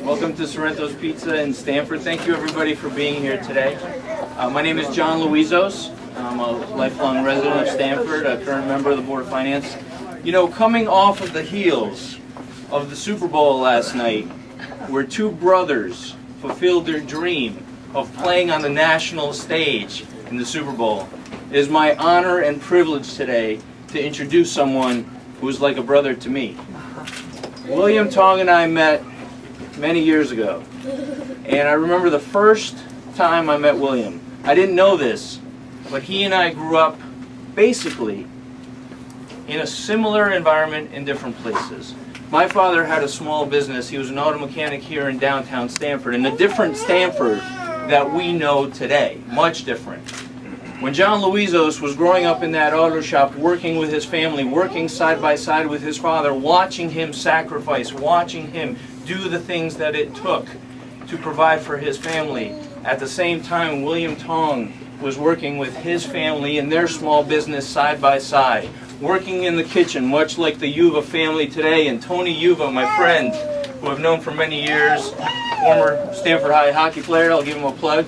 Welcome to Sorrento's Pizza in Stamford. Thank you everybody for being here today. My name is John Luizos. I'm a lifelong resident of Stamford, a current member of the Board of Finance. You know, coming off of the heels of the Super Bowl last night, where two brothers fulfilled their dream of playing on the national stage in the Super Bowl, it is my honor and privilege today to introduce someone who is like a brother to me. William Tong and I met many years ago, and I remember the first time I met William. I didn't know this, but he and I grew up basically in a similar environment in different places. My father had a small business. He was an auto mechanic here in downtown Stamford, in a different Stamford that we know today, much different. When John Luizos was growing up in that auto shop, working with his family, working side by side with his father, watching him sacrifice, watching him do the things that it took to provide for his family. At the same time, William Tong was working with his family in their small business side by side, working in the kitchen, much like the Yuva family today. And Tony Yuva, my friend, who I've known for many years, former Stanford High hockey player, I'll give him a plug,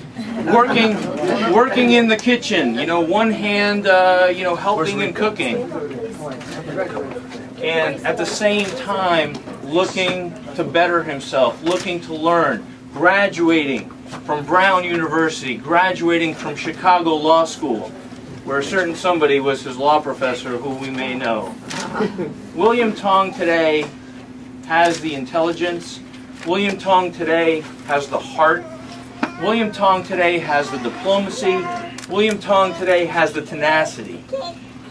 working in the kitchen, you know, one hand, you know, helping and cooking. And at the same time, looking to better himself, looking to learn, graduating from Brown University, graduating from Chicago Law School, where a certain somebody was his law professor who we may know. William Tong today has the intelligence. William Tong today has the heart. William Tong today has the diplomacy. William Tong today has the tenacity.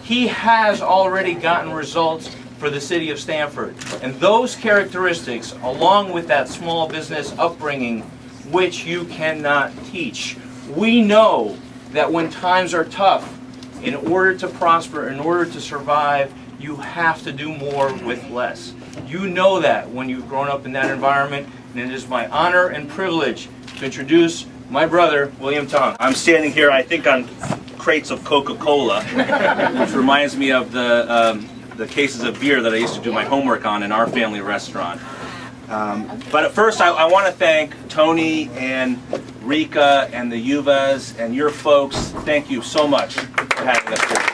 He has already gotten results for the city of Stamford. And those characteristics, along with that small business upbringing, which you cannot teach. We know that when times are tough, in order to prosper, in order to survive, you have to do more with less. You know that when you've grown up in that environment, and it is my honor and privilege to introduce my brother, William Tong. I'm standing here, I think, on crates of Coca-Cola, which reminds me of the cases of beer that I used to do my homework on in our family restaurant. But at first, I want to thank Tony and Rika and the Yuvas and your folks. Thank you so much for having us here today.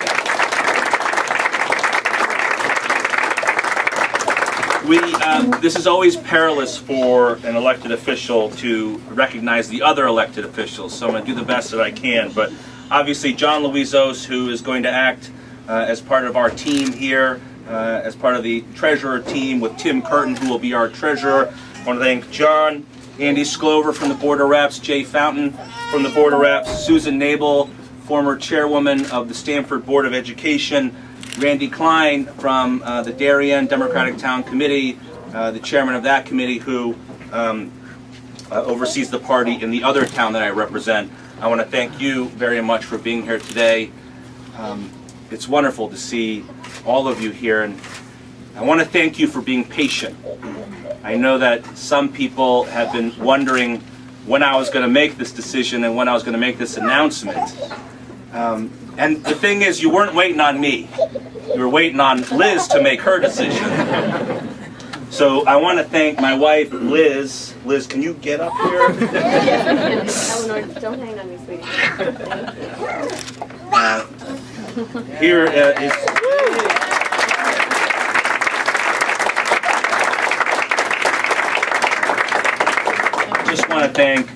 This is always perilous for an elected official to recognize the other elected officials, so I'm going to do the best that I can. But obviously, John Luizos, who is going to act as part of our team here, as part of the treasurer team with Tim Curtin, who will be our treasurer. I want to thank John, Andy Sclover from the Board of Reps, Jay Fountain from the Board of Reps, Susan Nabel, former chairwoman of the Stamford Board of Education, Randy Klein from the Darien Democratic Town Committee, the chairman of that committee who oversees the party in the other town that I represent. I want to thank you very much for being here today. It's wonderful to see all of you here, and I want to thank you for being patient. I know that some people have been wondering when I was going to make this decision and when I was going to make this announcement. And the thing is, you weren't waiting on me. You were waiting on Liz to make her decision. So I want to thank my wife, Liz. Liz, can you get up here? Eleanor, don't hang on me, sweetie. Here is... Just want to thank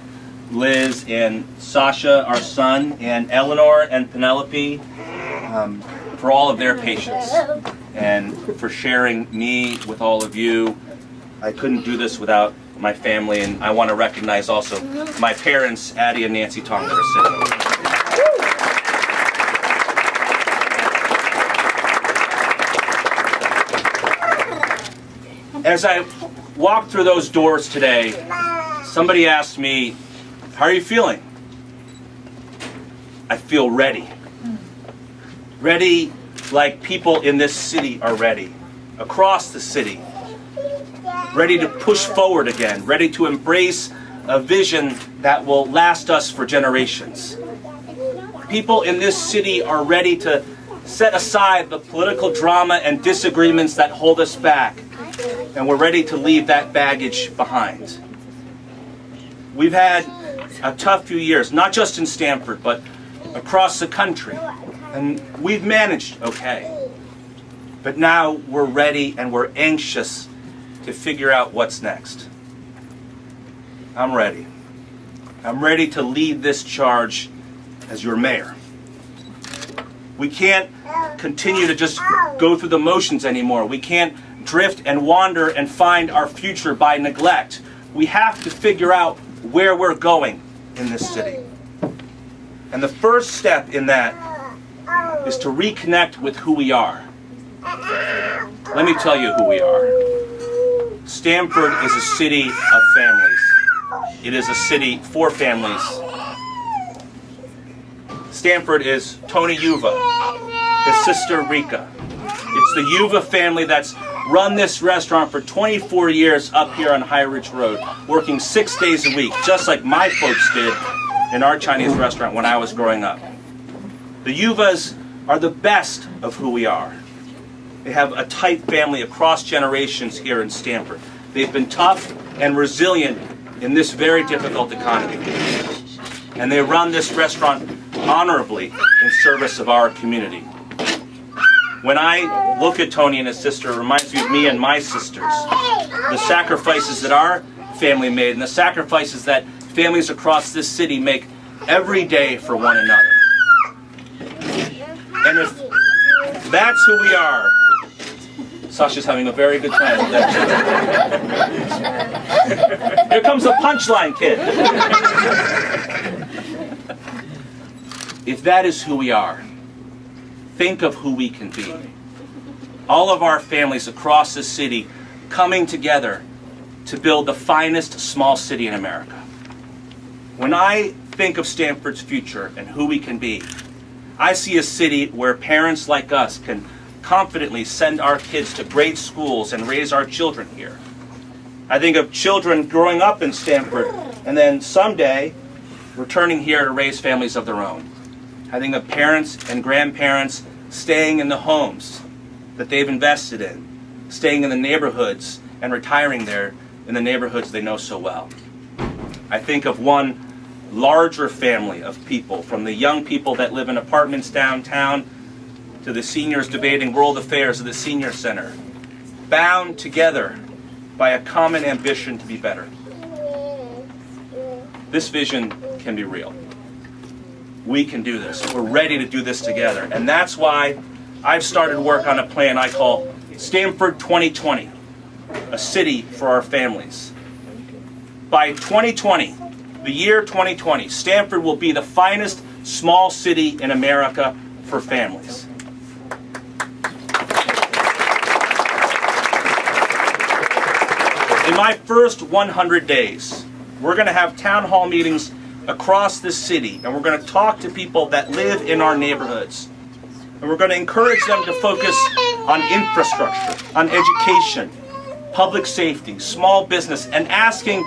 Liz and Sasha, our son, and Eleanor and Penelope for all of their patience and for sharing me with all of you. I couldn't do this without my family, and I want to recognize also my parents, Addie and Nancy Tong, that are sitting over there. As I walked through those doors today, somebody asked me, "How are you feeling?" I feel ready. Ready like people in this city are ready, across the city. Ready to push forward again, ready to embrace a vision that will last us for generations. People in this city are ready to set aside the political drama and disagreements that hold us back, and we're ready to leave that baggage behind. We've had a tough few years, not just in Stamford, but across the country. And we've managed okay. But now we're ready and we're anxious to figure out what's next. I'm ready. I'm ready to lead this charge as your mayor. We can't continue to just go through the motions anymore. We can't drift and wander and find our future by neglect. We have to figure out where we're going in this city. And the first step in that is to reconnect with who we are. Let me tell you who we are. Stamford is a city of families. It is a city for families. Stamford is Tony Yuva, his sister Rika. It's the Yuva family that's run this restaurant for 24 years up here on High Ridge Road, working 6 days a week, just like my folks did in our Chinese restaurant when I was growing up. The Yuvas are the best of who we are. They have a tight family across generations here in Stamford. They've been tough and resilient in this very difficult economy. And they run this restaurant honorably in service of our community. When I look at Tony and his sister, it reminds me of me and my sisters. The sacrifices that our family made and the sacrifices that families across this city make every day for one another. And if that's who we are, Sasha's having a very good time with that. Here comes the punchline, kid. If that is who we are, think of who we can be. All of our families across the city coming together to build the finest small city in America. When I think of Stamford's future and who we can be, I see a city where parents like us can confidently send our kids to great schools and raise our children here. I think of children growing up in Stamford and then someday returning here to raise families of their own. I think of parents and grandparents staying in the homes that they've invested in, staying in the neighborhoods and retiring there in the neighborhoods they know so well. I think of one larger family of people, from the young people that live in apartments downtown to the seniors debating world affairs at the senior center, bound together by a common ambition to be better. This vision can be real. We can do this. We're ready to do this together. And that's why I've started work on a plan I call Stamford 2020, a city for our families. By 2020, the year 2020, Stamford will be the finest small city in America for families. In my first 100 days, we're going to have town hall meetings across the city, and we're going to talk to people that live in our neighborhoods. And we're going to encourage them to focus on infrastructure, on education, public safety, small business, and asking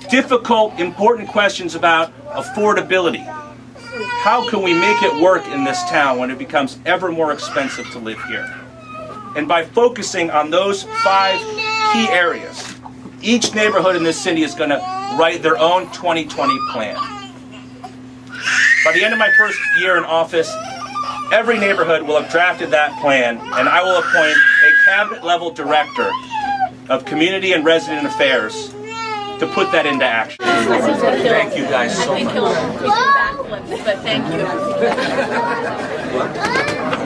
difficult, important questions about affordability. How can we make it work in this town when it becomes ever more expensive to live here? And by focusing on those 5 key areas, each neighborhood in this city is going to write their own 2020 plan. By the end of my first year in office, every neighborhood will have drafted that plan, and I will appoint a cabinet-level director of community and resident affairs to put that into action. Thank you guys so much. I think he'll do backflips, but thank you.